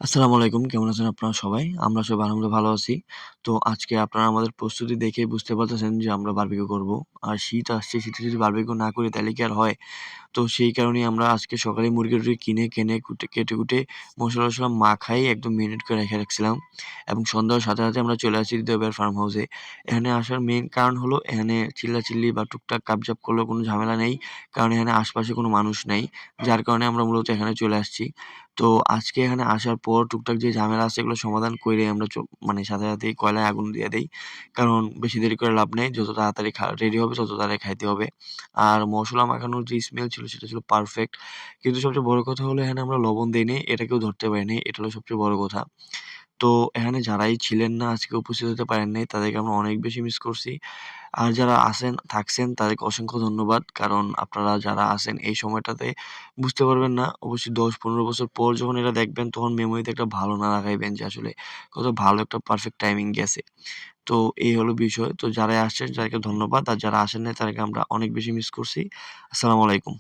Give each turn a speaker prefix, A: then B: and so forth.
A: আসসালামু আলাইকুম। কেমন আছেন আপনারা সবাই? আমরা সবাই আলহামদুলিল্লাহ ভালো আছি। তো আজকে আপনারা আমাদের প্রস্তুতি দেখেই বুঝতে পারতেছেন যে আমরা বারবিকিউ করব। আর শীত আসছে, শীতে যদি বারবিকিউ না করি তাইলে কি আর হয়? তো সেই কারণেই আমরা আজকে সকালে মুরগি-টুরগি কিনে কেটে-কুটে মসলা-টসলা মাখাই একদম মেরিনেট করে রেখে রাখছিলাম। এবং সন্ধ্যার সাথে, সাথে আমরা চলে আসি হৃদয় ভাইয়ের ফার্ম হাউসে। এখানে আসার মেইন কারণ হলো এখানে চিল্লাচিল্লি বা টুকটাক কাপজাপ করলেও কোনো ঝামেলা নেই। কারণ এখানে আশপাশে কোনো মানুষ নেই। যার কারণে আমরা মূলত এখানে চলে আসছি। তো আজকে এখানে আসার পর টুকটাক যে ঝামেলা আছে এগুলো সমাধান কইরে আমরা মানে সাথে, সাথেই কয়লায় আগুন দিয়ে দেই। কারণ বেশি দেরি করে লাভ নেই। যত তাড়াতাড়ি রেডি হবে তত তাড়াতাড়ি খাইতে হবে। আর মসলা মাখানোর যে স্মেল ছিল সেটা ছিল পারফেক্ট। কিন্তু সবচেয়ে বড় কথা হলো এখানে আমরা লবণ দেই নাই। এটা কেউ ধরতে পারে নাই। এটা হলো সবচেয়ে বড় কথা। তো এখানে যারাই ছিলেন না আজকে উপস্থিত হতে পারেন নাই তাদেরকে আমরা অনেক বেশি মিস করছি। আর যারা থাকছেন তাদেরকে অসংখ্য ধন্যবাদ। কারণ আপনারা যারা আছেন এই সময়টাতে বুঝতে পারবেন না। অবশ্যই ১০-১৫ বছর পর যখন এটা দেখবেন তখন মেমোরিতে একটা ভালো না লাগাইবেন যে আসলে কত ভালো একটা পারফেক্ট টাইমিং গেছে। তো এই হলো বিষয়। তো যারাই আসছেন তাদেরকে ধন্যবাদ। আর যারা আসেন নাই তাদেরকে আমরা অনেক বেশি মিস করছি। আসসালামু আলাইকুম।